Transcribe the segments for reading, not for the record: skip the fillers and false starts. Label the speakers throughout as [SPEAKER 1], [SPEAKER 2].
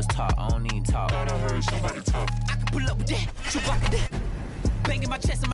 [SPEAKER 1] was taught, I don't even talk.
[SPEAKER 2] Thought I heard somebody talk.
[SPEAKER 1] I can pull up with that, shoot back with that. Banging my chest and my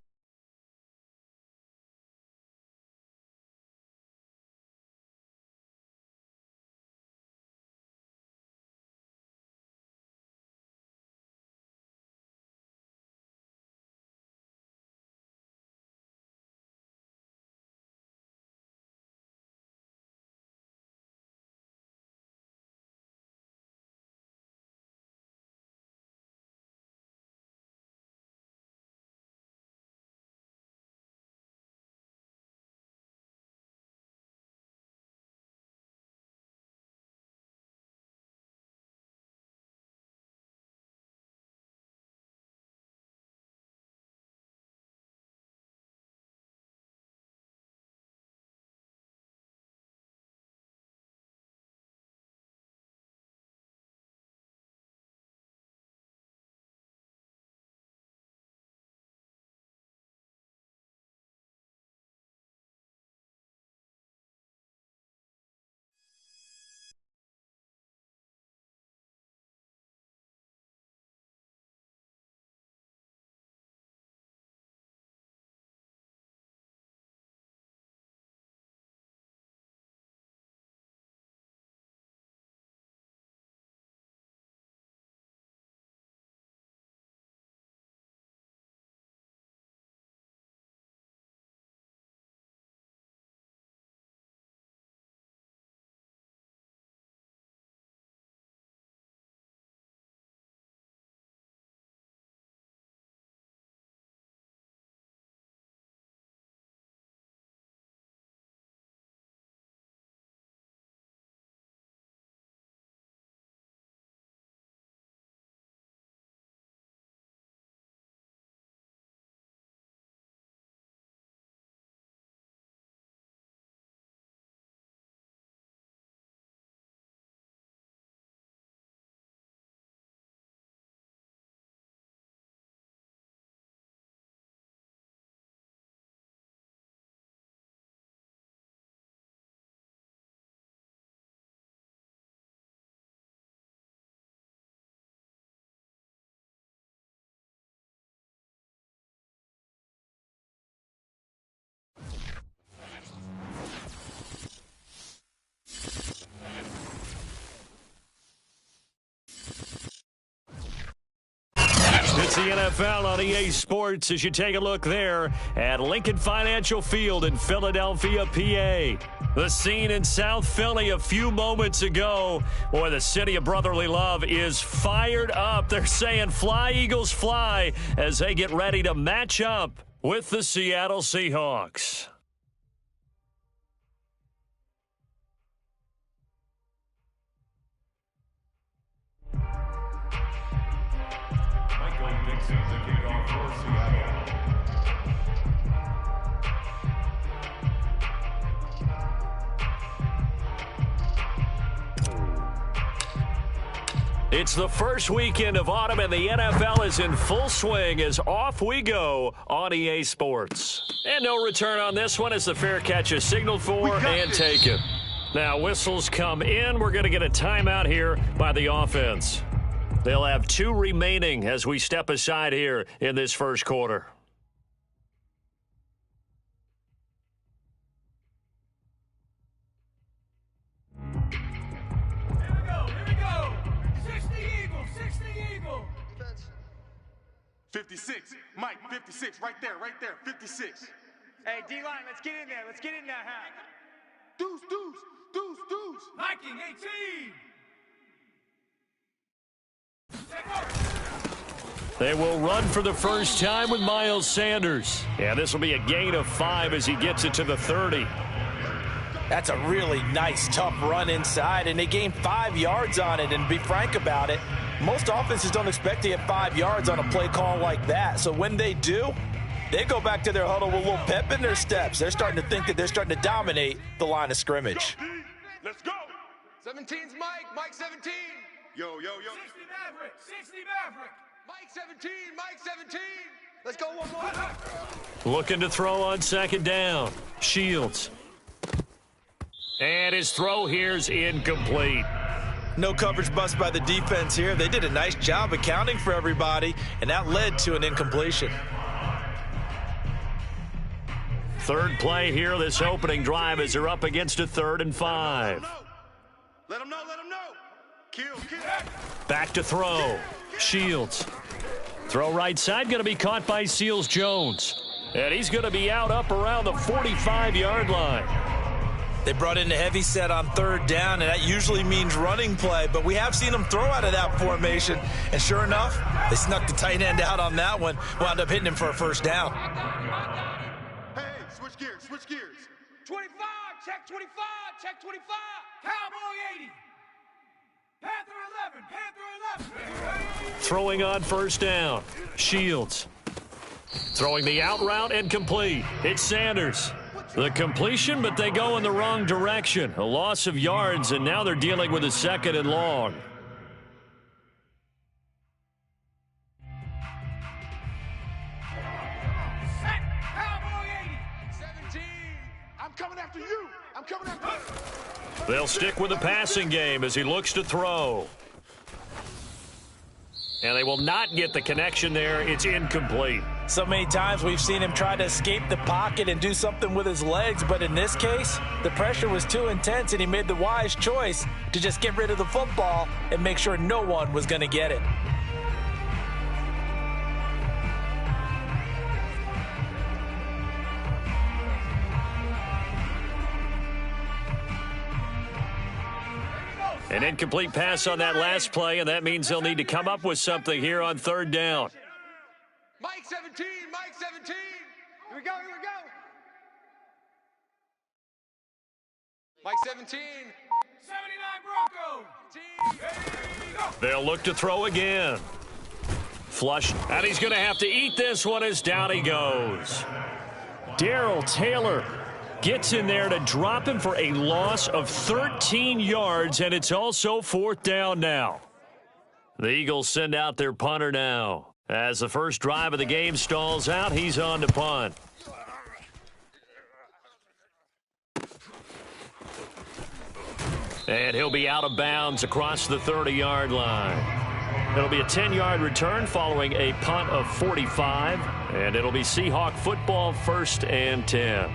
[SPEAKER 3] It's the NFL on EA Sports as you take a look there at Lincoln Financial Field in Philadelphia, PA. The scene in South Philly a few moments ago. Boy, the city of brotherly love is fired up. They're saying fly, Eagles, fly as they get ready to match up with the Seattle Seahawks. It's the first weekend of autumn, and the NFL is in full swing as off we go on EA Sports. And no return on this one as the fair catch is signaled for and taken. Now, whistles come in. We're going to get a timeout here by the offense. They'll have 2 remaining as we step aside here in this first quarter.
[SPEAKER 4] Here we go. 60 Eagles.
[SPEAKER 2] 56. Mike, 56. Right there. 56.
[SPEAKER 4] Hey, D-line, let's get in there. Let's get in that half.
[SPEAKER 2] Deuce.
[SPEAKER 4] Viking 18.
[SPEAKER 3] They will run for the first time with Miles Sanders. Yeah, this will be a gain of 5 as he gets it to the 30.
[SPEAKER 5] That's a really nice, tough run inside, and they gained 5 yards on it. And to be frank about it, most offenses don't expect to get 5 yards on a play call like that. So when they do, they go back to their huddle with a little pep in their steps. They're starting to think that they're starting to dominate the line of scrimmage.
[SPEAKER 2] Let's go.
[SPEAKER 4] 17's Mike 17.
[SPEAKER 2] Yo.
[SPEAKER 4] 60 Maverick. Mike 17. Let's go one more.
[SPEAKER 3] Looking to throw on second down. Shields. And his throw here's incomplete.
[SPEAKER 5] No coverage bust by the defense here. They did a nice job accounting for everybody, and that led to an incompletion.
[SPEAKER 3] Third play here, this opening drive, as they're up against a 3rd and 5.
[SPEAKER 2] Let them know. Kill.
[SPEAKER 3] Back to throw. Shields. Throw right side, going to be caught by Seals-Jones. And he's going to be out up around the 45-yard line.
[SPEAKER 5] They brought in the heavy set on 3rd down, and that usually means running play, but we have seen them throw out of that formation, and sure enough, they snuck the tight end out on that one, wound up hitting him for a 1st down.
[SPEAKER 2] Hey, switch gears.
[SPEAKER 4] 25, check 25, check 25. Cowboy 80. Panther 11.
[SPEAKER 3] Throwing on 1st down. Shields. Throwing the out route and complete. It's Sanders. The completion, but they go in the wrong direction. A loss of yards, and now they're dealing with a 2nd and long.
[SPEAKER 4] Cowboy 80. 17. I'm coming after you.
[SPEAKER 3] They'll stick with the passing game as he looks to throw. And they will not get the connection there. It's incomplete.
[SPEAKER 5] So many times we've seen him try to escape the pocket and do something with his legs, but in this case, the pressure was too intense and he made the wise choice to just get rid of the football and make sure no one was going to get it.
[SPEAKER 3] An incomplete pass on that last play, and that means they'll need to come up with something here on 3rd down.
[SPEAKER 4] Mike 17. Here we go. Mike 17. 79 Broncos.
[SPEAKER 3] They'll look to throw again. Flush, and he's going to have to eat this one as down he goes. Darrell Taylor gets in there to drop him for a loss of 13 yards, and it's also 4th down now. The Eagles send out their punter now. As the first drive of the game stalls out, he's on to punt. And he'll be out of bounds across the 30-yard line. It'll be a 10-yard return following a punt of 45, and it'll be Seahawk football, 1st and 10.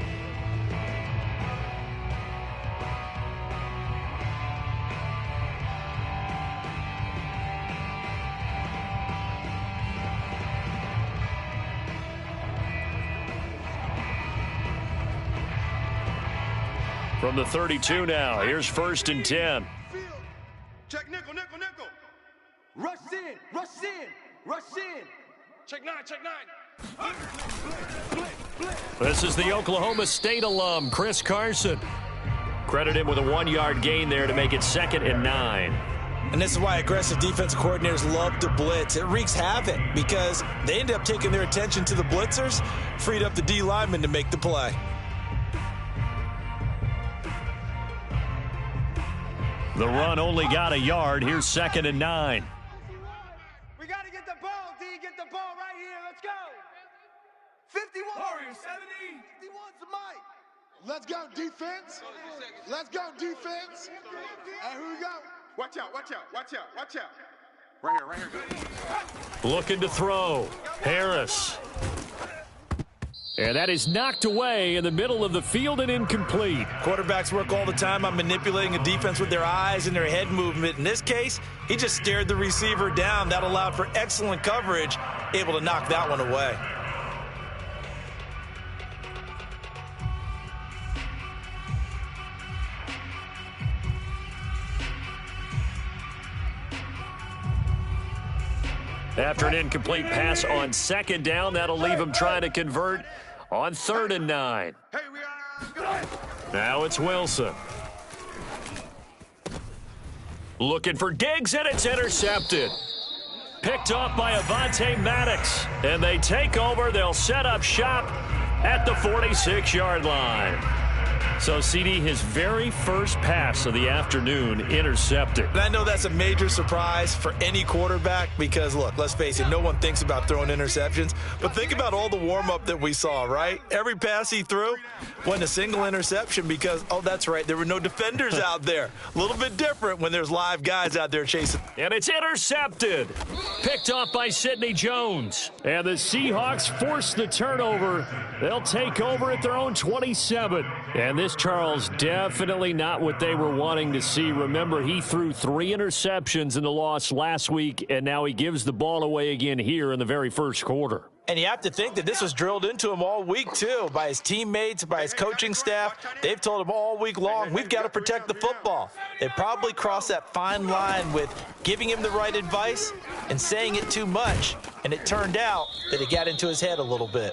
[SPEAKER 3] From the 32 now, here's 1st and 10.
[SPEAKER 2] Check nickel.
[SPEAKER 4] Rush in. Check 9.
[SPEAKER 3] This is the Oklahoma State alum, Chris Carson. Credit him with a 1-yard gain there to make it 2nd and 9.
[SPEAKER 5] And this is why aggressive defensive coordinators love to blitz. It wreaks havoc because they end up taking their attention to the blitzers, freed up the D lineman to make the play.
[SPEAKER 3] The run only got a yard. Here's 2nd and 9.
[SPEAKER 4] We got to get the ball, D. Get the ball right here. Let's go. 51. Warriors 70. 51's the mic.
[SPEAKER 2] Let's go, defense. And here we go. Watch out. Right here.
[SPEAKER 3] Looking to throw. Harris. And that is knocked away in the middle of the field and incomplete.
[SPEAKER 5] Quarterbacks work all the time on manipulating a defense with their eyes and their head movement. In this case, he just stared the receiver down. That allowed for excellent coverage, able to knock that one away.
[SPEAKER 3] After an incomplete pass on 2nd down, that'll leave him trying to convert on 3rd and 9. Now it's Wilson. Looking for Diggs, and it's intercepted. Picked off by Avonte Maddox. And they take over. They'll set up shop at the 46-yard line. So, CD, his very first pass of the afternoon intercepted.
[SPEAKER 5] And I know that's a major surprise for any quarterback because, look, let's face it, no one thinks about throwing interceptions. But think about all the warm-up that we saw, right? Every pass he threw wasn't a single interception because, oh, that's right, there were no defenders out there. A little bit different when there's live guys out there chasing.
[SPEAKER 3] And it's intercepted. Picked off by Sidney Jones. And the Seahawks force the turnover. They'll take over at their own 27. And this, Charles, definitely not what they were wanting to see. Remember, he threw 3 interceptions in the loss last week, and now he gives the ball away again here in the very first quarter.
[SPEAKER 5] And you have to think that this was drilled into him all week, too, by his teammates, by his coaching staff. They've told him all week long, we've got to protect the football. They probably crossed that fine line with giving him the right advice and saying it too much. And it turned out that it got into his head a little bit.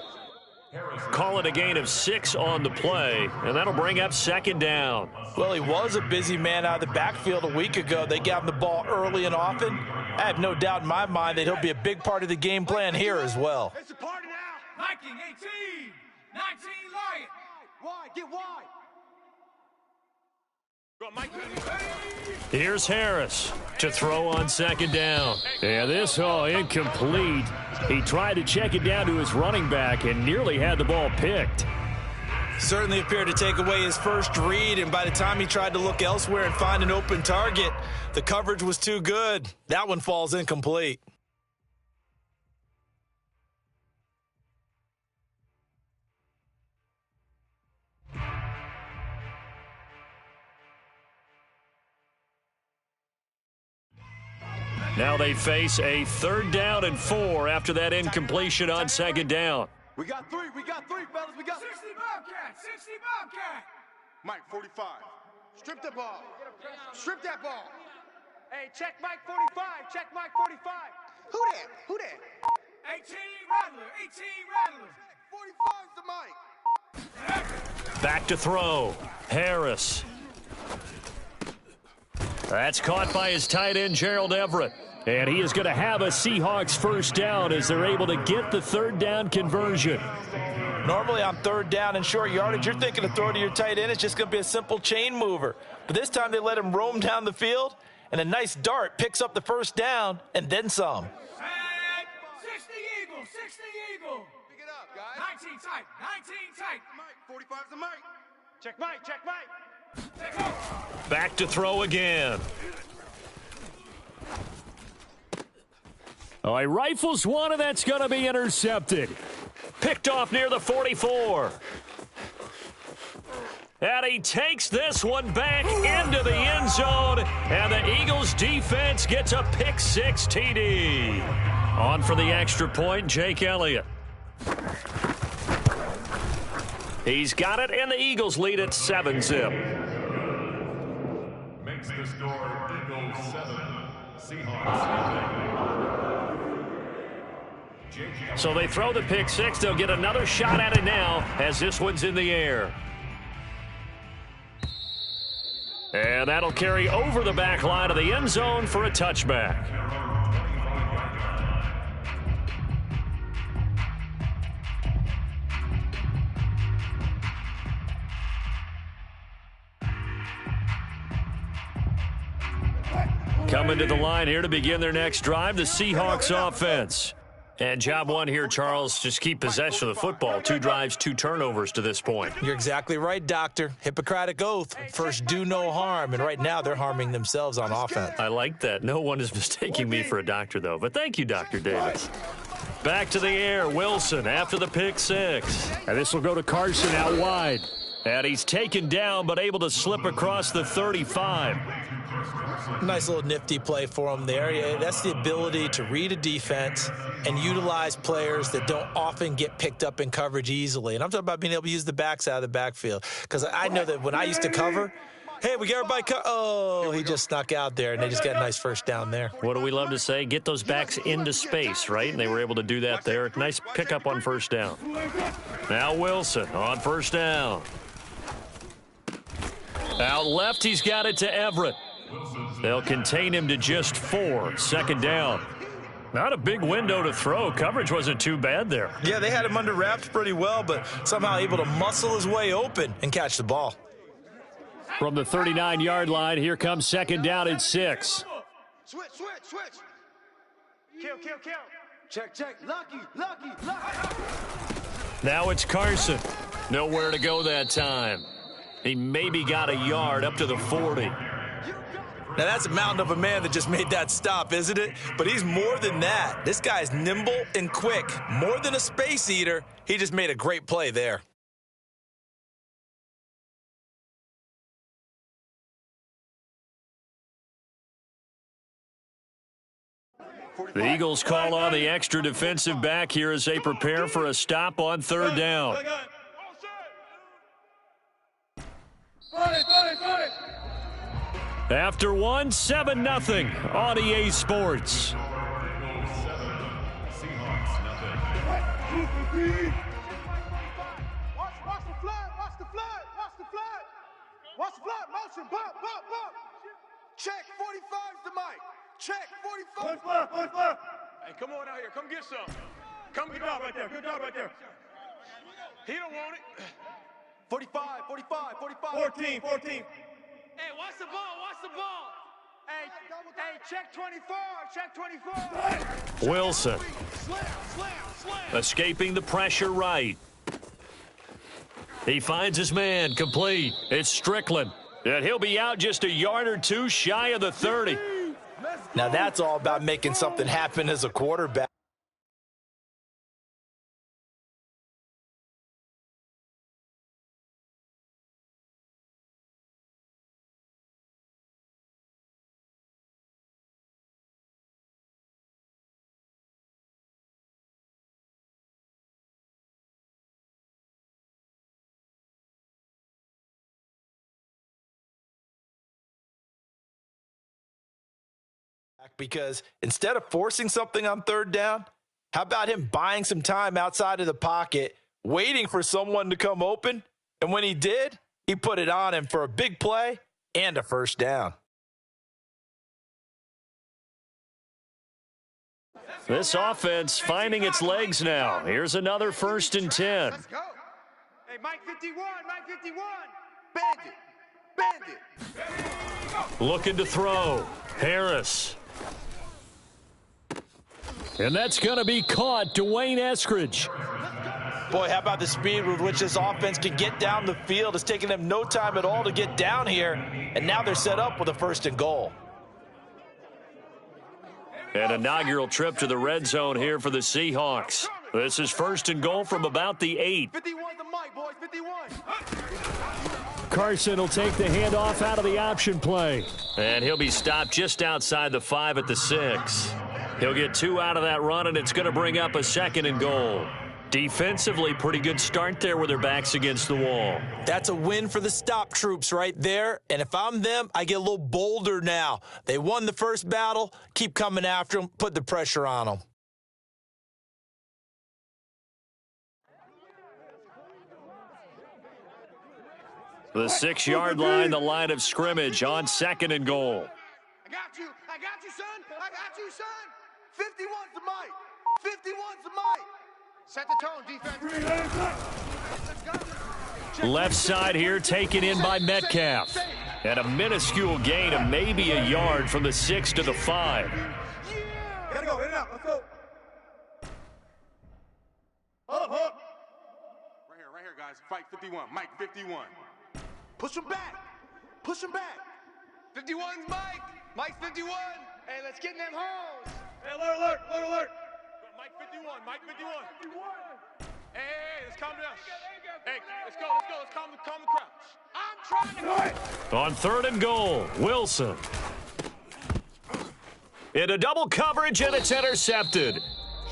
[SPEAKER 3] Call it a gain of 6 on the play, and that'll bring up second down.
[SPEAKER 5] Well, he was a busy man out of the backfield a week ago. They got him the ball early and often. I have no doubt in my mind that he'll be a big part of the game plan here as well.
[SPEAKER 4] It's a party now.
[SPEAKER 1] Viking 18, 19 Lion.
[SPEAKER 4] Wide, get wide.
[SPEAKER 3] Here's Harris to throw on second down. And this, incomplete. He tried to check it down to his running back and nearly had the ball picked.
[SPEAKER 5] Certainly appeared to take away his first read, and by the time he tried to look elsewhere and find an open target, the coverage was too good. That one falls incomplete.
[SPEAKER 3] Now they face a 3rd down and 4 after that incompletion on second down.
[SPEAKER 4] We got three, fellas, we got
[SPEAKER 1] 60 Bobcat, 60 Bobcat.
[SPEAKER 2] Mike, 45.
[SPEAKER 4] Strip the ball. Strip that ball. Hey, check Mike 45. Check Mike 45. Who that? Who that?
[SPEAKER 1] 18 Rattler, 18 Rattler.
[SPEAKER 4] 45's the Mike.
[SPEAKER 3] Back to throw. Harris. That's caught by his tight end, Gerald Everett. And he is going to have a Seahawks first down as they're able to get the 3rd down conversion.
[SPEAKER 5] Normally on 3rd down and short yardage, you're thinking of throwing to your tight end. It's just going to be a simple chain mover. But this time they let him roam down the field, and a nice dart picks up the first down and then some.
[SPEAKER 1] 60 Eagle, 60 Eagle.
[SPEAKER 4] Pick it up, guys.
[SPEAKER 1] 19 tight, 19 tight.
[SPEAKER 4] Mike, 45's the Mike. Check Mike, check Mike.
[SPEAKER 3] Back to throw again. Oh, he rifles one, and that's going to be intercepted. Picked off near the 44. And he takes this one back into the end zone, and the Eagles defense gets a pick 6 TD. On for the extra point, Jake Elliott. He's got it, and the Eagles lead at 7-zip.
[SPEAKER 2] Makes the score Eagles 7, Seahawks.
[SPEAKER 3] So they throw the pick 6. They'll get another shot at it now as this one's in the air. And that'll carry over the back line of the end zone for a touchback. Coming to the line here to begin their next drive, the Seahawks offense. And job one here, Charles, just keep possession of the football. 2 drives, 2 turnovers to this point.
[SPEAKER 5] You're exactly right, Doctor. Hippocratic oath. First, do no harm. And right now, they're harming themselves on offense.
[SPEAKER 3] I like that. No one is mistaking me for a doctor, though. But thank you, Dr. Davis. Back to the air, Wilson after the pick 6. And this will go to Carson out wide. And he's taken down, but able to slip across the 35.
[SPEAKER 5] Nice little nifty play for him there. Yeah, that's the ability to read a defense and utilize players that don't often get picked up in coverage easily. And I'm talking about being able to use the backs out of the backfield. Because I know that when I used to cover, hey, we got everybody oh, he just snuck out there, and they just got a nice first down there.
[SPEAKER 3] What do we love to say? Get those backs into space, right? And they were able to do that there. Nice pickup on first down. Now Wilson on first down. Out left, he's got it to Everett. They'll contain him to just 4. Second down. Not a big window to throw. Coverage wasn't too bad there.
[SPEAKER 5] Yeah, they had him under wraps pretty well, but somehow able to muscle his way open and catch the ball.
[SPEAKER 3] From the 39-yard line, here comes second down and 6.
[SPEAKER 4] Switch. Kill. Check. Lucky.
[SPEAKER 3] Now it's Carson. Nowhere to go that time. He maybe got a yard up to the 40.
[SPEAKER 5] Now, that's a mountain of a man that just made that stop, isn't it? But he's more than that. This guy's nimble and quick. More than a space eater, he just made a great play there.
[SPEAKER 3] The Eagles call on the extra defensive back here as they prepare for a stop on third down. After one, 7-0 on EA Sports.
[SPEAKER 4] Watch the flood, motion, bump. Check, 45's the mic. Check, 45. Flood.
[SPEAKER 2] Hey, come on out here. Come get some. Come get out right there. Good job right there. He don't want it.
[SPEAKER 4] 45.
[SPEAKER 2] 14.
[SPEAKER 4] Hey, watch the ball. Hey, check 24.
[SPEAKER 3] Wilson.
[SPEAKER 4] Slam.
[SPEAKER 3] Escaping the pressure right. He finds his man, complete. It's Strickland. And he'll be out just a yard or two shy of the 30.
[SPEAKER 5] Now that's all about making something happen as a quarterback. Because instead of forcing something on third down, how about him buying some time outside of the pocket, waiting for someone to come open? And when he did, he put it on him for a big play and a first down.
[SPEAKER 3] This offense finding its legs now. Here's another 1st and 10.
[SPEAKER 4] Let's go. Hey, Mike 51. Bandit.
[SPEAKER 3] Looking to throw. Harris. And that's going to be caught. Dwayne Eskridge.
[SPEAKER 5] Boy, how about the speed with which this offense can get down the field? It's taken them no time at all to get down here, and now they're set up with a 1st and goal.
[SPEAKER 3] An inaugural trip to the red zone here for the Seahawks. This is 1st and goal from about the 8.
[SPEAKER 4] 51 the mic, boys, 51.
[SPEAKER 3] Carson will take the handoff out of the option play. And he'll be stopped just outside the 5 at the 6. He'll get 2 out of that run, and it's going to bring up a 2nd and goal. Defensively, pretty good start there with their backs against the wall.
[SPEAKER 5] That's a win for the stop troops right there. And if I'm them, I get a little bolder now. They won the first battle. Keep coming after them. Put the pressure on them.
[SPEAKER 3] The 6-yard line, the line of scrimmage on 2nd and goal.
[SPEAKER 4] I got you, son. 51's the mic. 51's the mic. Set the tone, defense.
[SPEAKER 3] Left side here taken in by Metcalf. And a minuscule gain of maybe a yard from the 6 to the 5.
[SPEAKER 4] Gotta go, in and out, let's go. Up.
[SPEAKER 2] Right here, guys. Fight 51. Mike 51.
[SPEAKER 4] Push him back.
[SPEAKER 6] 51's Mike. Mike's 51. Hey, let's get in them holes.
[SPEAKER 2] Hey, alert. Mike 51. Hey, let's calm down. Hey, let's go. Let's calm the crowd.
[SPEAKER 6] I'm trying to...
[SPEAKER 3] On 3rd and goal, Wilson. Into double coverage, and it's intercepted.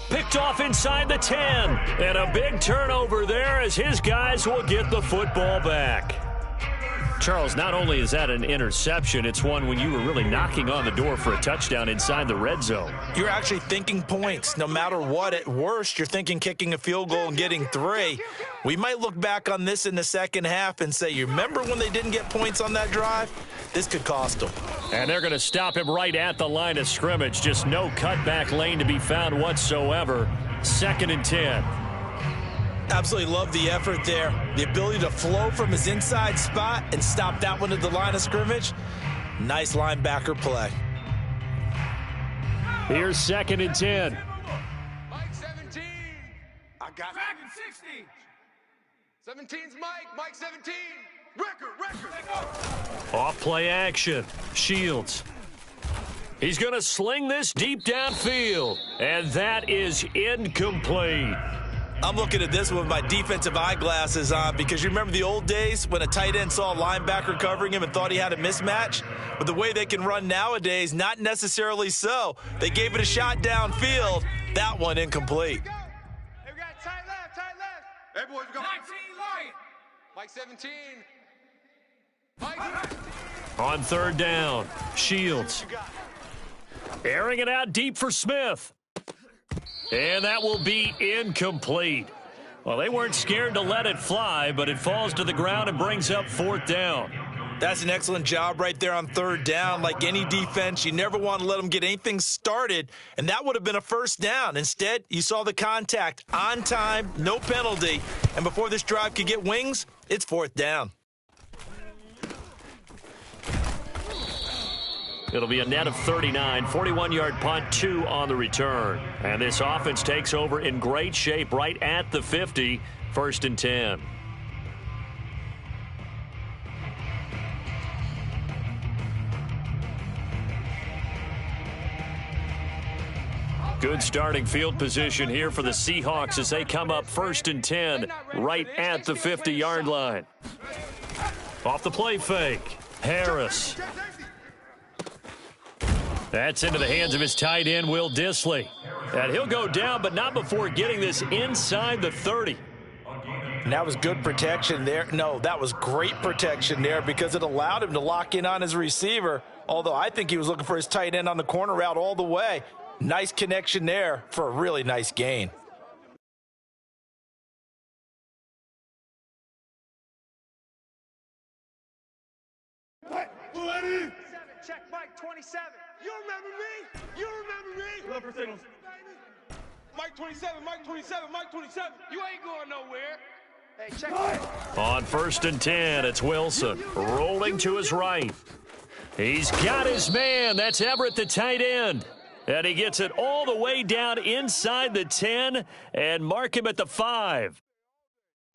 [SPEAKER 3] Picked off inside the 10. And a big turnover there as his guys will get the football back. Charles, not only is that an interception, it's one when you were really knocking on the door for a touchdown inside the red zone.
[SPEAKER 5] You're actually thinking points. No matter what, at worst, you're thinking kicking a field goal and getting 3. We might look back on this in the second half and say, you remember when they didn't get points on that drive? This could cost them.
[SPEAKER 3] And they're going to stop him right at the line of scrimmage. Just no cutback lane to be found whatsoever. 2nd and 10.
[SPEAKER 5] Absolutely love the effort there. The ability to flow from his inside spot and stop that one at the line of scrimmage. Nice linebacker play.
[SPEAKER 3] Here's 2nd and 10.
[SPEAKER 6] Mike 17.
[SPEAKER 4] I got
[SPEAKER 6] Back in 60. 17's Mike. Mike 17. Record.
[SPEAKER 3] Off play action. Shields. He's going to sling this deep downfield. And that is incomplete.
[SPEAKER 5] I'm looking at this with my defensive eyeglasses on because you remember the old days when a tight end saw a linebacker covering him and thought he had a mismatch? But the way they can run nowadays, not necessarily so. They gave it a shot downfield. That one incomplete.
[SPEAKER 6] Hey, we got tight left, tight left. Hey, boys, we got 19 Lion. Mike 17. Mike.
[SPEAKER 3] On 3rd down, Shields. Airing it out deep for Smith. And that will be incomplete. Well, they weren't scared to let it fly, but it falls to the ground and brings up 4th down.
[SPEAKER 5] That's an excellent job right there on 3rd down. Like any defense, you never want to let them get anything started, and that would have been a 1st down. Instead, you saw the contact on time, no penalty, and before this drive could get wings, it's 4th down.
[SPEAKER 3] It'll be a net of 39, 41-yard punt, 2 on the return. And this offense takes over in great shape right at the 50, 1st and 10. Good starting field position here for the Seahawks as they come up 1st and 10 right at the 50-yard line. Off the play fake, Harris. That's into the hands of his tight end, Will Dissly. And he'll go down, but not before getting this inside the 30.
[SPEAKER 5] And that was good protection there. No, that was great protection there because it allowed him to lock in on his receiver, although I think he was looking for his tight end on the corner route all the way. Nice connection there for a really nice gain.
[SPEAKER 4] Check Mike 27. You remember me? You remember me?
[SPEAKER 2] Love for signals. Mike 27, Mike 27, Mike 27.
[SPEAKER 6] You ain't going nowhere.
[SPEAKER 4] Hey, check Mike.
[SPEAKER 3] On 1st and 10, it's Wilson rolling to his right. He's got his man. That's Everett, the tight end. And he gets it all the way down inside the 10 and mark him at the 5.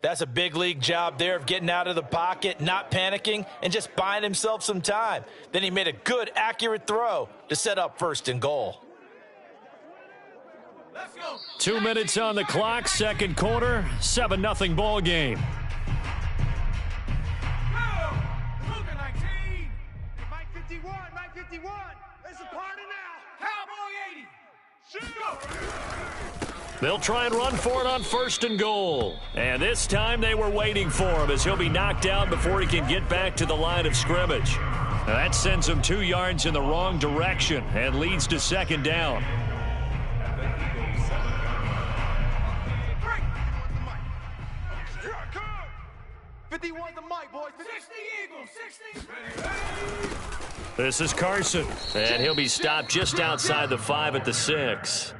[SPEAKER 5] That's a big league job there of getting out of the pocket, not panicking, and just buying himself some time. Then he made a good, accurate throw to set up 1st and goal.
[SPEAKER 3] 2 minutes on the clock, 2nd quarter, 7-0 ball game.
[SPEAKER 4] Mike 51, Mike 51. It's a party now. Cowboy 80. Shoot.
[SPEAKER 3] They'll try and run for it on 1st and goal. And this time they were waiting for him as he'll be knocked down before he can get back to the line of scrimmage. Now that sends him 2 yards in the wrong direction and leads to 2nd down.
[SPEAKER 4] Here I come. 51 the mic, boys. 60 Eagles, 60.
[SPEAKER 3] This is Carson, and he'll be stopped just outside the 5 at the 6.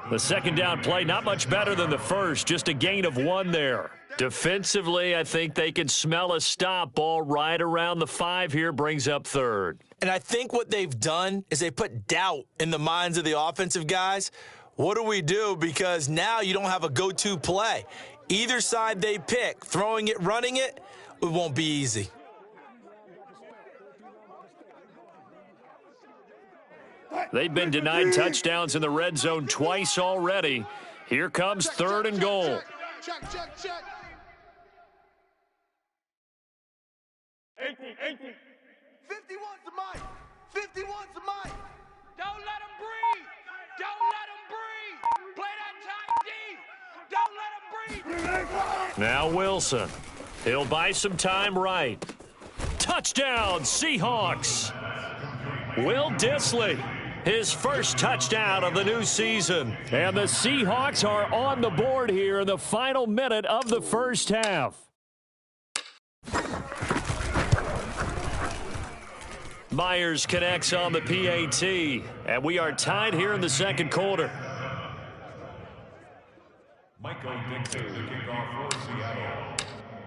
[SPEAKER 3] The 2nd down play, not much better than the first, just a gain of 1 there. Defensively, I think they can smell a stop ball right around the 5 here, brings up 3rd.
[SPEAKER 5] And I think what they've done is they put doubt in the minds of the offensive guys. What do we do? Because now you don't have a go-to play. Either side they pick, throwing it, running it, it won't be easy.
[SPEAKER 3] They've been denied touchdowns in the red zone twice already. Here comes 3rd and goal.
[SPEAKER 6] Check.
[SPEAKER 2] 18.
[SPEAKER 4] 51's the mic. 51's the mic.
[SPEAKER 6] Don't let him breathe. Don't let him breathe. Play that tight D. Don't let him breathe.
[SPEAKER 3] Now Wilson. He'll buy some time right. Touchdown, Seahawks. Will Dissly, his first touchdown of the new season. And the Seahawks are on the board here in the final minute of the first half. Myers connects on the PAT, and we are tied here in the 2nd quarter.
[SPEAKER 7] Michael Dixon, the kickoff for Seattle.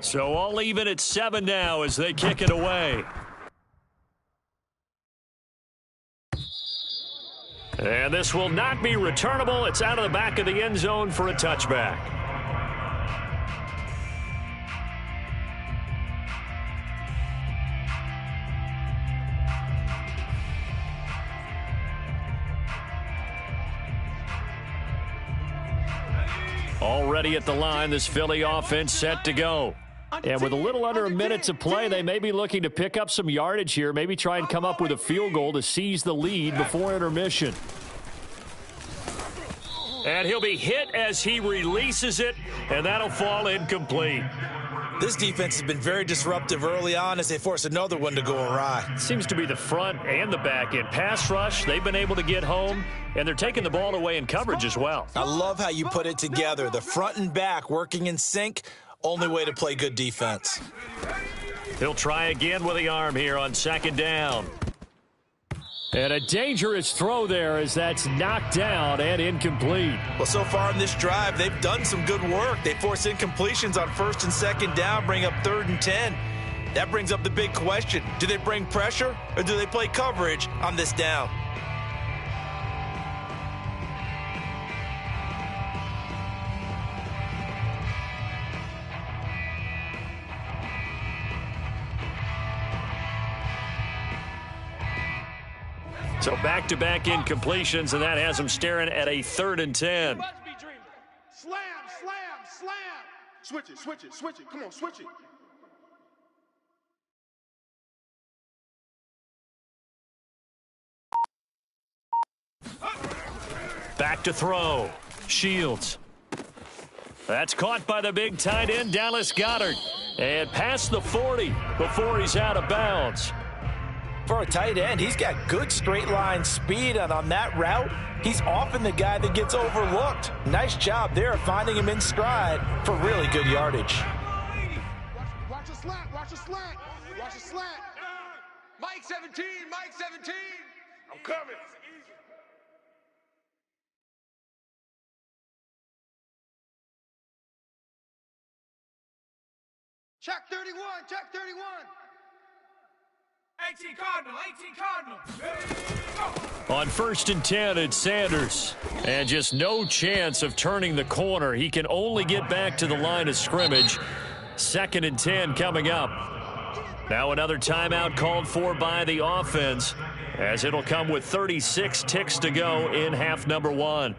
[SPEAKER 3] So all even at 7 now as they kick it away. And this will not be returnable. It's out of the back of the end zone for a touchback. Already at the line, this Philly offense set to go. And with a little under a minute to play, they may be looking to pick up some yardage here, maybe try and come up with a field goal to seize the lead before intermission. And he'll be hit as he releases it, and that'll fall incomplete.
[SPEAKER 5] This defense has been very disruptive early on as they force another one to go awry.
[SPEAKER 3] Seems to be the front and the back end. Pass rush, they've been able to get home, and they're taking the ball away in coverage as well.
[SPEAKER 5] I love how you put it together. The front and back working in sync, only way to play good defense.
[SPEAKER 3] He'll try again with the arm here on 2nd down. And a dangerous throw there as that's knocked down and incomplete.
[SPEAKER 5] Well, so far in this drive, they've done some good work. They force incompletions on 1st and 2nd down, bring up 3rd and 10. That brings up the big question. Do they bring pressure or do they play coverage on this down?
[SPEAKER 3] So back-to-back incompletions, and that has them staring at a 3rd and 10.
[SPEAKER 4] Slam, slam, slam.
[SPEAKER 2] Switch it, switch it, switch it. Come on, switch it.
[SPEAKER 3] Back to throw. Shields. That's caught by the big tight end, Dallas Goedert. And past the 40 before he's out of bounds.
[SPEAKER 5] For a tight end, he's got good straight line speed, and on that route, he's often the guy that gets overlooked. Nice job there finding him in stride for really good yardage.
[SPEAKER 6] Watch a slant, watch a slant, watch a slant. Mike 17, Mike 17.
[SPEAKER 2] I'm coming.
[SPEAKER 4] Check 31, check 31.
[SPEAKER 1] 18 Cardinal, 18 Cardinal.
[SPEAKER 3] On 1st and 10, it's Sanders. And just no chance of turning the corner. He can only get back to the line of scrimmage. 2nd and 10 coming up. Now another timeout called for by the offense, as it'll come with 36 ticks to go in half number 1.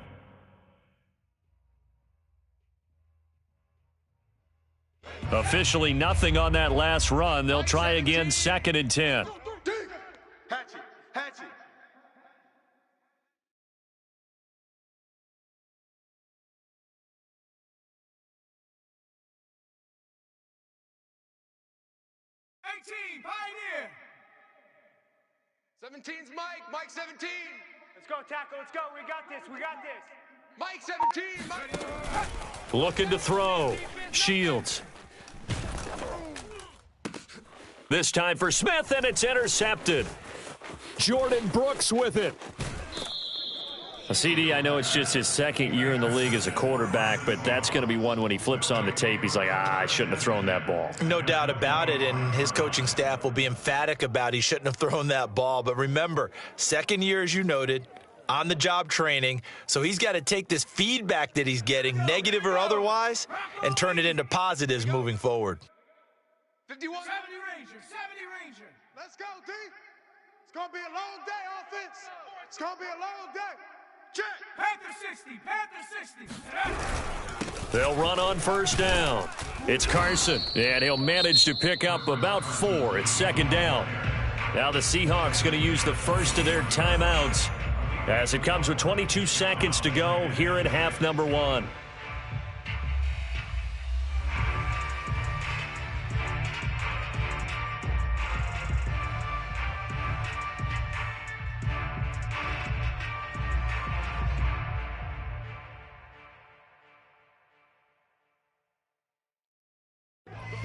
[SPEAKER 3] Officially nothing on that last run. They'll try again 2nd and 10.
[SPEAKER 2] Hatchet, hatchet.
[SPEAKER 1] Pioneer.
[SPEAKER 6] 17's Mike, Mike 17.
[SPEAKER 4] Let's go, tackle, let's go. We got this, we got this.
[SPEAKER 6] Mike 17, Mike.
[SPEAKER 3] Looking to throw. Shields. This time for Smith, and it's intercepted. Jordan Brooks with it. CD, I know it's just his 2nd year in the league as a quarterback, but that's going to be one when he flips on the tape. He's like, I shouldn't have thrown that ball.
[SPEAKER 5] No doubt about it, and his coaching staff will be emphatic about he shouldn't have thrown that ball. But remember, 2nd year, as you noted, on-the-job training, so he's got to take this feedback that he's getting, negative or otherwise, and turn it into positives moving forward.
[SPEAKER 6] 51.
[SPEAKER 1] 70 Ranger.
[SPEAKER 6] Let's go, D. It's going to be a long day, offense. It's going to be a long day. Check.
[SPEAKER 1] Panther 60.
[SPEAKER 3] They'll run on 1st down. It's Carson, and he'll manage to pick up about 4 at 2nd down. Now the Seahawks going to use the first of their timeouts as it comes with 22 seconds to go here at half number 1.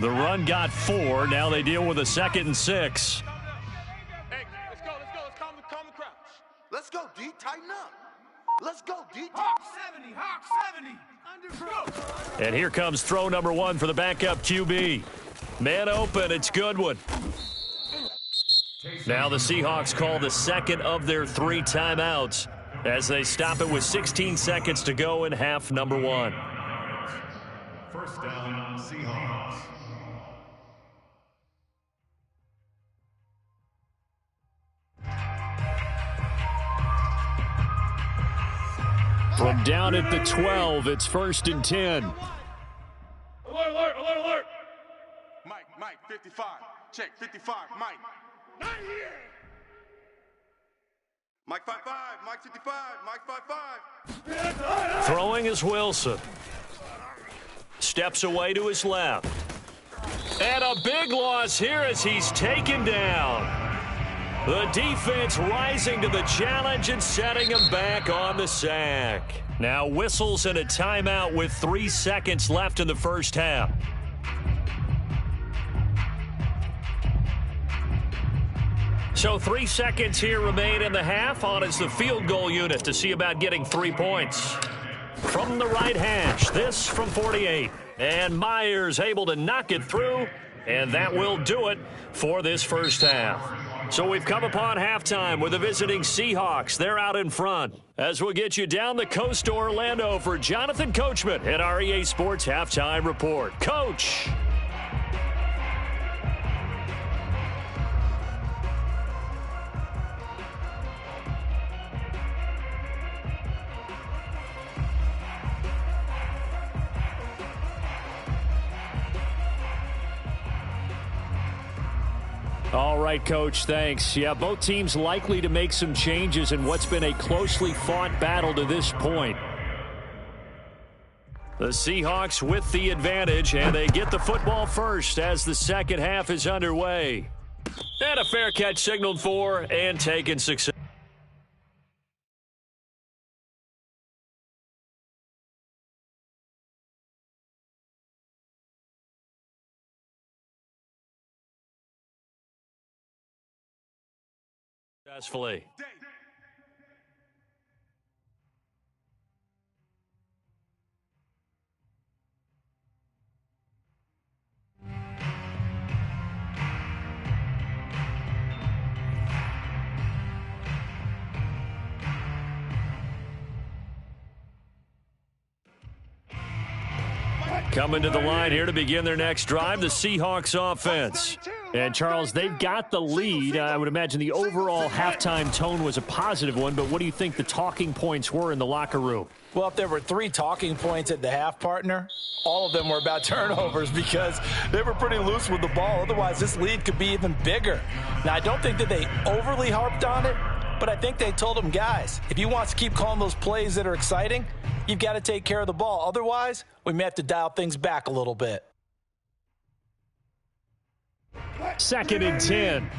[SPEAKER 3] The run got 4. Now they deal with a 2nd and 6.
[SPEAKER 6] Hey, let's go. Let's calm the crouch.
[SPEAKER 4] Let's go, D. Tighten up. Let's go, D.
[SPEAKER 1] Hawk 70.
[SPEAKER 3] And here comes throw number 1 for the backup QB. Man open, it's Goodwin. Now the Seahawks call the second of their 3 timeouts as they stop it with 16 seconds to go in half number 1.
[SPEAKER 7] First down, Seahawks.
[SPEAKER 3] From down at the 12, it's 1st and 10.
[SPEAKER 2] Alert, alert, alert, alert. Mike, 55. Check, 55, Mike. Not here. Mike 55, Mike 55, Mike 55.
[SPEAKER 3] Throwing is Wilson. Steps away to his left. And a big loss here as he's taken down. The defense rising to the challenge and setting him back on the sack. Now whistles and a timeout with 3 seconds left in the first half. So 3 seconds here remain in the half. On is the field goal unit to see about getting 3 points. From the right hash, this from 48. And Myers able to knock it through, and that will do it for this first half. So we've come upon halftime with the visiting Seahawks. They're out in front. As we'll get you down the coast to Orlando for Jonathan Coachman at our EA Sports Halftime Report. Coach. All right, Coach, thanks. Yeah, both teams likely to make some changes in what's been a closely fought battle to this point. The Seahawks with the advantage, and they get the football first as the second half is underway. And a fair catch signaled for and taken successfully. Coming to the line here to begin their next drive, the Seahawks offense. And, Charles, they've got the lead. I would imagine the overall halftime tone was a positive one, but what do you think the talking points were in the locker room?
[SPEAKER 5] Well, if there were 3 talking points at the half, partner, all of them were about turnovers because they were pretty loose with the ball. Otherwise, this lead could be even bigger. Now, I don't think that they overly harped on it, but I think they told them, guys, if you want to keep calling those plays that are exciting, you've got to take care of the ball. Otherwise, we may have to dial things back a little bit.
[SPEAKER 3] 2nd and 10.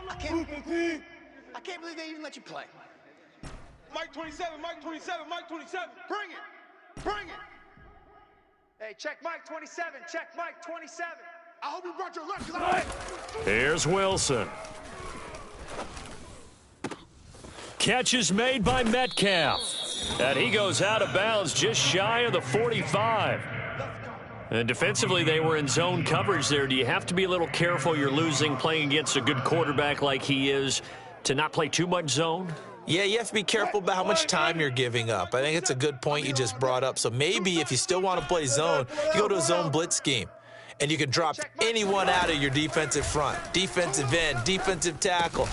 [SPEAKER 4] I can't believe they even let you play.
[SPEAKER 2] Mike 27, Mike 27, Mike 27. Bring it. Bring it.
[SPEAKER 4] Hey, check Mike 27. Check Mike 27.
[SPEAKER 6] I hope you brought your left.
[SPEAKER 3] Here's Wilson. Catch is made by Metcalf. And he goes out of bounds just shy of the 45. And defensively, they were in zone coverage there. Do you have to be a little careful? You're losing, playing against a good quarterback like he is, to not play too much zone?
[SPEAKER 5] Yeah, you have to be careful about how much time you're giving up. I think it's a good point you just brought up. So maybe if you still want to play zone, you go to a zone blitz scheme. And you can drop anyone out of your defensive front. Defensive end, defensive tackle.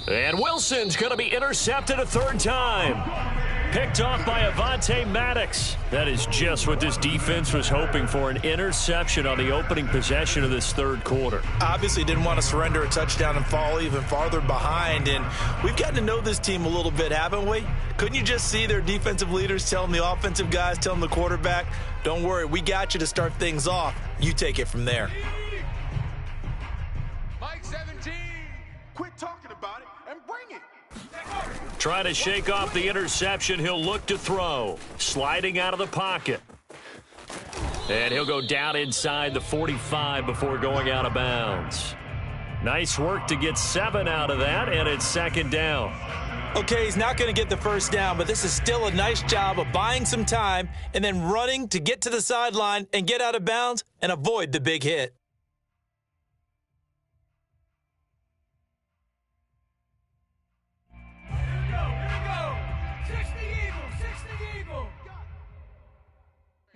[SPEAKER 3] And Wilson's going to be intercepted a 3rd time. Picked off by Avonte Maddox. That is just what this defense was hoping for, an interception on the opening possession of this 3rd quarter.
[SPEAKER 5] Obviously didn't want to surrender a touchdown and fall even farther behind. And we've gotten to know this team a little bit, haven't we? Couldn't you just see their defensive leaders telling the offensive guys, telling the quarterback, don't worry, we got you to start things off. You take it from there.
[SPEAKER 6] Mike 17. Quit talking about it and bring it.
[SPEAKER 3] Trying to shake off the interception. He'll look to throw. Sliding out of the pocket. And he'll go down inside the 45 before going out of bounds. Nice work to get 7 out of that, and it's 2nd down.
[SPEAKER 5] Okay, he's not going to get the first down, but this is still a nice job of buying some time and then running to get to the sideline and get out of bounds and avoid the big hit.
[SPEAKER 4] Here we go. 60 Eagle.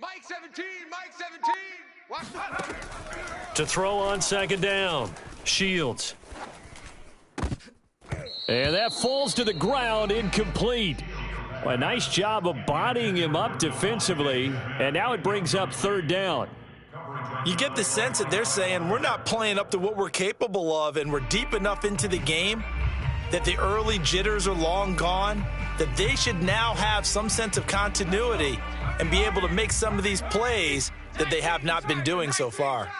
[SPEAKER 6] Mike 17, Mike 17. Watch that.
[SPEAKER 3] To throw on second down. Shields. And that falls to the ground, incomplete. A nice job of bodying him up defensively, and now it brings up third down.
[SPEAKER 5] You get the sense that they're saying we're not playing up to what we're capable of, and we're deep enough into the game that the early jitters are long gone, that they should now have some sense of continuity and be able to make some of these plays that they have not been doing so far.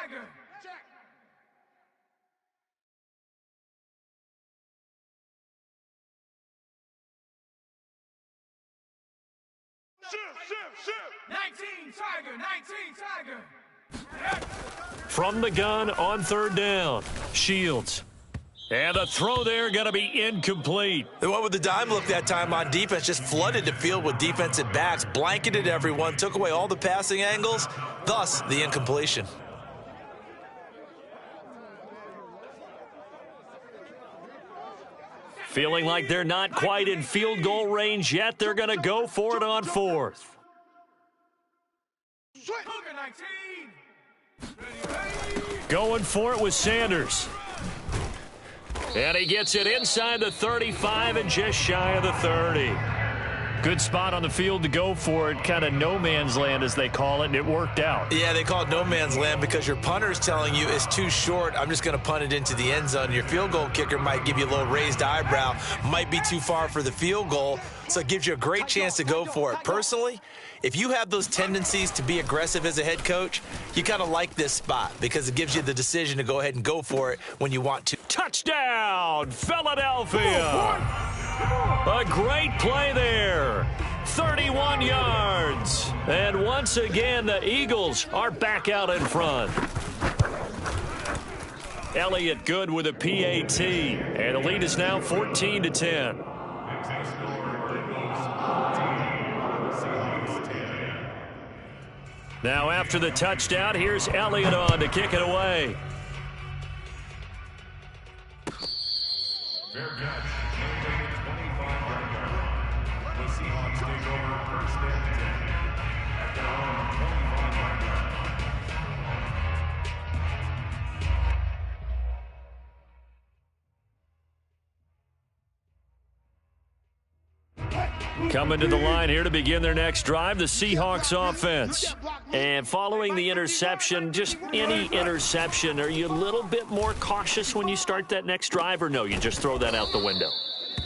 [SPEAKER 4] Shift. 19 Tiger.
[SPEAKER 3] From the gun on third down. Shields. And the throw there going to be incomplete.
[SPEAKER 5] They went with the dime look that time on defense, just flooded the field with defensive backs, blanketed everyone, took away all the passing angles, thus the incompletion.
[SPEAKER 3] Feeling like they're not quite in field goal range yet. They're going to go for it on fourth. Going for it with Sanders. And he gets it inside the 35 and just shy of the 30. Good spot on the field to go for it. Kind of no man's land, as they call it, and it worked out.
[SPEAKER 5] Yeah, they call it no man's land because your punter is telling you it's too short. I'm just going to punt it into the end zone. Your field goal kicker might give you a little raised eyebrow, might be too far for the field goal, so it gives you a great chance to go for it. Personally, if you have those tendencies to be aggressive as a head coach, you kind of like this spot because it gives you the decision to go ahead and go for it when you want to.
[SPEAKER 3] Touchdown, Philadelphia! A great play there. 31 yards. And once again, the Eagles are back out in front. Elliott good with a PAT. And the lead is now 14-10. Now after the touchdown, here's Elliott on to kick it away.
[SPEAKER 7] Fair catch. The Seahawks take over first and 10 at their own 25-yard line.
[SPEAKER 3] Coming to the line here to begin their next drive, the Seahawks offense. And following the interception, just any interception, are you a little bit more cautious when you start that next drive, or no, you just throw that out the window?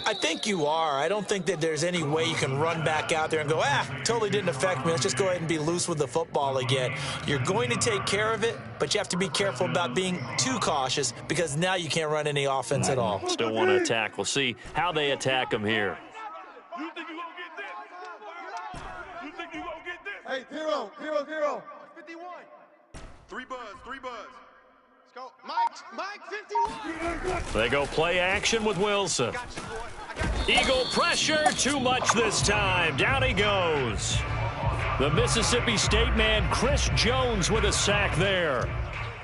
[SPEAKER 5] I think you are. I don't think that there's any way you can run back out there and go, totally didn't affect me. Let's just go ahead and be loose with the football again. You're going to take care of it, but you have to be careful about being too cautious because now you can't run any offense at all.
[SPEAKER 3] Still want to attack. We'll see how they attack them here.
[SPEAKER 2] You think you gonna get this? You think you gonna get this?
[SPEAKER 6] Hey, 0.
[SPEAKER 4] 51.
[SPEAKER 2] Three buzz.
[SPEAKER 6] Let's go. Mike 51.
[SPEAKER 3] They go play action with Wilson. Eagle pressure, too much this time. Down he goes. The Mississippi State man, Chris Jones, with a sack there.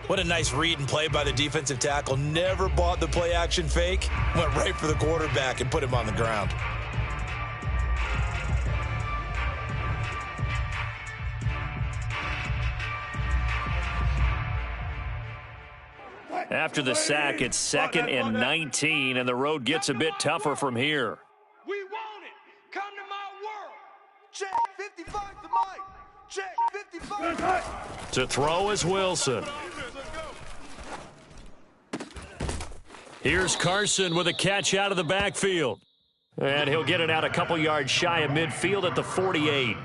[SPEAKER 5] What a nice read and play by the defensive tackle. Never bought the play action fake. Went right for the quarterback and put him on the ground.
[SPEAKER 3] After the sack, it's 2nd and 19, and the road gets a bit tougher from here.
[SPEAKER 4] We want it. Come to my world. Check 55 to Mike. Check 55.
[SPEAKER 3] To throw is Wilson. Here's Carson with a catch out of the backfield. And he'll get it out a couple yards shy of midfield at the 48.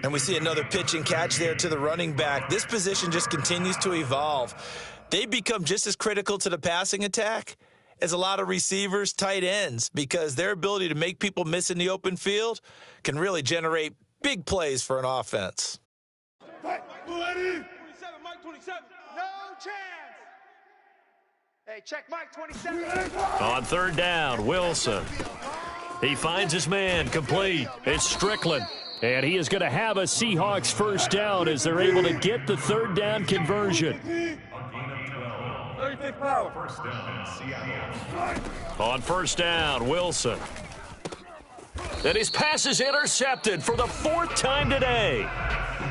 [SPEAKER 5] And we see another pitch and catch there to the running back. This position just continues to evolve. They become just as critical to the passing attack as a lot of receivers, tight ends, because their ability to make people miss in the open field can really generate big plays for an offense.
[SPEAKER 4] 27, Mike 27. No chance. Hey, check Mike 27.
[SPEAKER 3] On third down, Wilson. He finds his man, complete. It's Strickland. And he is going to have a Seahawks first down as they're able to get the third down conversion.
[SPEAKER 7] First down, Seattle.
[SPEAKER 3] On first down, Wilson. And his pass is intercepted for the fourth time today.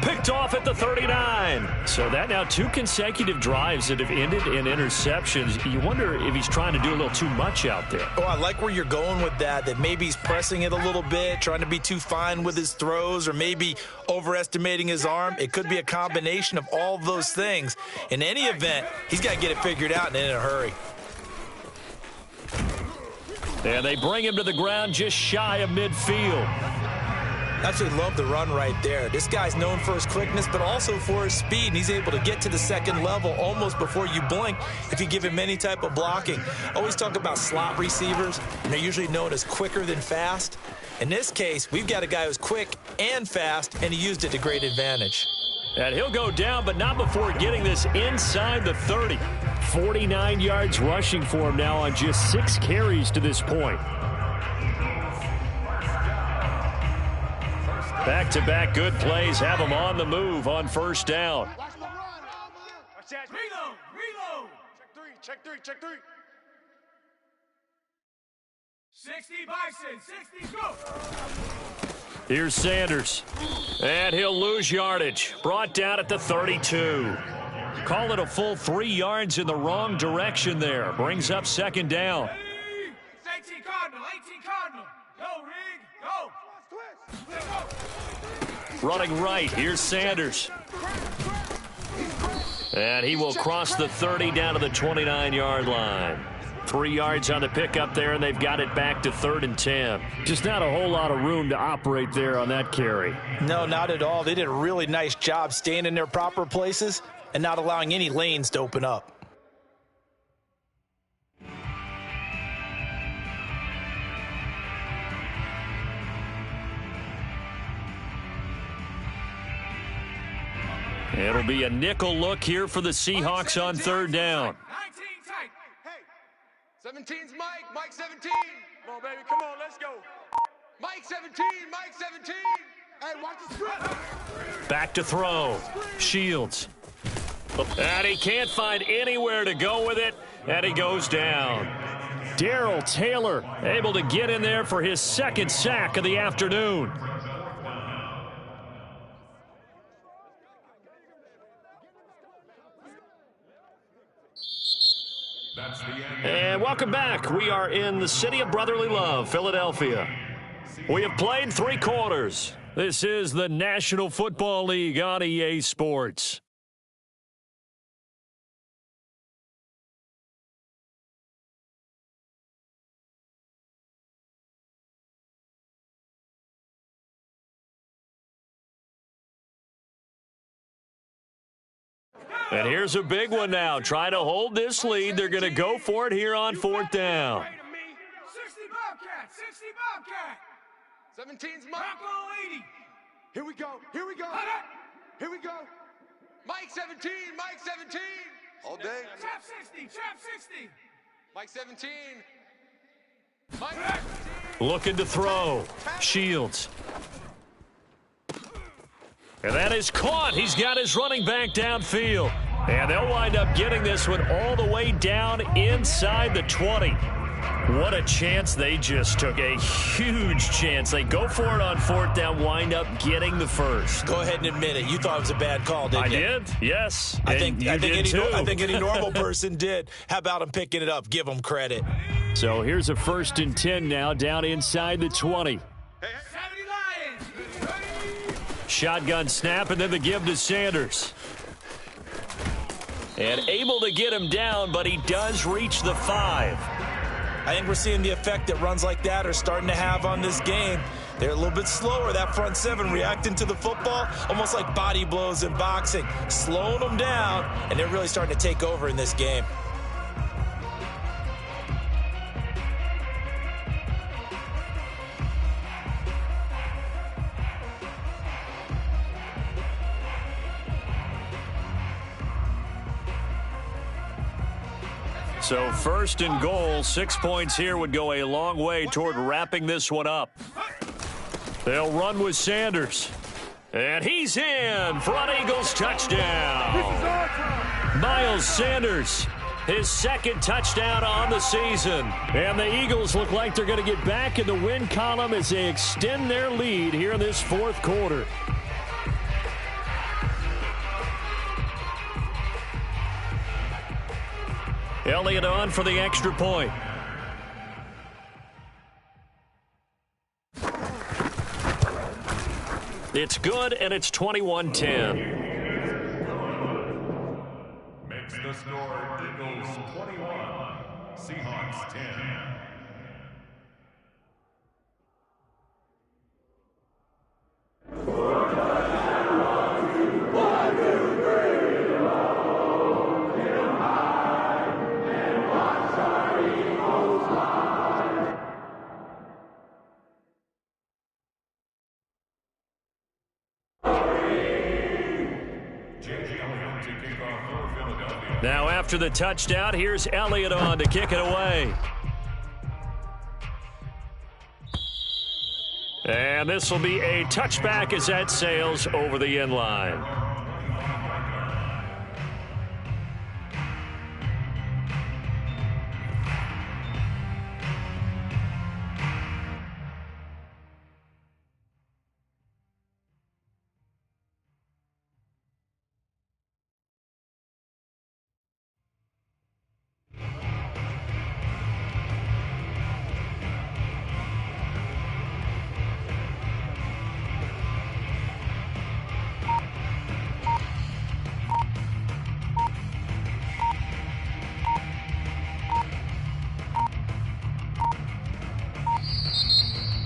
[SPEAKER 3] Picked off at the 39. So that now 2 consecutive drives that have ended in interceptions. You wonder if he's trying to do a little too much out there.
[SPEAKER 5] Oh, I like where you're going with that maybe he's pressing it a little bit, trying to be too fine with his throws, or maybe overestimating his arm. It could be a combination of all of those things. In any event, he's got to get it figured out and in a hurry.
[SPEAKER 3] And they bring him to the ground just shy of midfield.
[SPEAKER 5] Absolutely love the run right there. This guy's known for his quickness, but also for his speed, and he's able to get to the second level almost before you blink if you give him any type of blocking. Always talk about slot receivers, and they're usually known as quicker than fast. In this case, we've got a guy who's quick and fast, and he used it to great advantage.
[SPEAKER 3] And he'll go down, but not before getting this inside the 30. 49 yards rushing for him now on just 6 carries to this point. Back-to-back good plays have him on the move on first down.
[SPEAKER 4] Reload. Check three.
[SPEAKER 6] 60 Bison, 60 go.
[SPEAKER 3] Here's Sanders. And he'll lose yardage. Brought down at the 32. Call it a full 3 yards in the wrong direction there. Brings up second down.
[SPEAKER 6] 18 Cardinal. Go, Rig, go.
[SPEAKER 3] Running right, here's Sanders. And he will cross the 30 down to the 29-yard line. 3 yards on the pickup there, and they've got it back to 3rd and 10. Just not a whole lot of room to operate there on that carry.
[SPEAKER 5] No, not at all. They did a really nice job staying in their proper places and not allowing any lanes to open up.
[SPEAKER 3] It'll be a nickel look here for the Seahawks on third down.
[SPEAKER 6] 19 tight.
[SPEAKER 4] Hey, 17's Mike. Mike 17. Come on, baby. Come on, let's go. Mike 17. Mike 17. Hey, watch the script.
[SPEAKER 3] Back to throw. Shields. And he can't find anywhere to go with it, and he goes down. Darrell Taylor able to get in there for his 2nd sack of the afternoon. And welcome back. We are in the city of brotherly love, Philadelphia. We have played 3 quarters. This is the National Football League on EA Sports. And here's a big one now. Trying to hold this lead. They're going to go for it here on 4th down.
[SPEAKER 6] 60 Bobcat.
[SPEAKER 4] 17's Mike.
[SPEAKER 6] Bronco 80.
[SPEAKER 4] Here we go. Mike 17. Mike 17. All day.
[SPEAKER 6] Trap 60.
[SPEAKER 4] Mike 17. Mike 17.
[SPEAKER 3] Looking to throw. Shields. And that is caught. He's got his running back downfield. And they'll wind up getting this one all the way down inside the 20. What a chance they just took. A huge chance. They go for it on 4th down, wind up getting the first.
[SPEAKER 5] Go ahead and admit it. You thought it was a bad call, didn't you?
[SPEAKER 3] I did, yes.
[SPEAKER 5] I think any normal
[SPEAKER 3] person.
[SPEAKER 5] person did. How about him picking it up? Give him credit.
[SPEAKER 3] So here's a 1st and 10 now down inside the 20.
[SPEAKER 6] 70 Lions.
[SPEAKER 3] Shotgun snap, and then the give to Sanders. And able to get him down, but he does reach the 5.
[SPEAKER 5] I think we're seeing the effect that runs like that are starting to have on this game. They're a little bit slower, that front 7, reacting to the football, almost like body blows in boxing, slowing them down, and they're really starting to take over in this game.
[SPEAKER 3] So first and goal, 6 points here would go a long way toward wrapping this one up. They'll run with Sanders. And he's in for an Eagles touchdown. Miles Sanders, his second touchdown on the season. And the Eagles look like they're going to get back in the win column as they extend their lead here in this fourth quarter. Elliott on for the extra point. It's good, and it's 21-10.
[SPEAKER 7] Makes the score Eagles 21, Seahawks 10.
[SPEAKER 3] Now after the touchdown, here's Elliott on to kick it away. And this will be a touchback as that sails over the end line.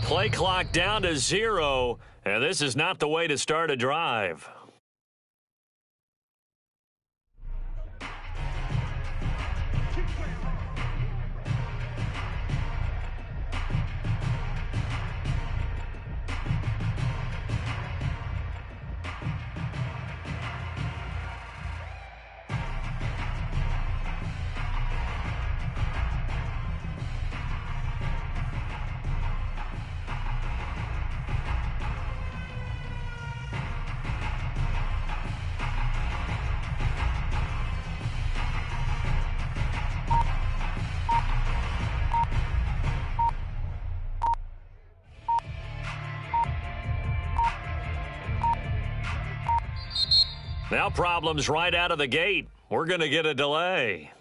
[SPEAKER 3] Play clock down to 0, and this is not the way to start a drive. Now problems right out of the gate. We're going to get a delay.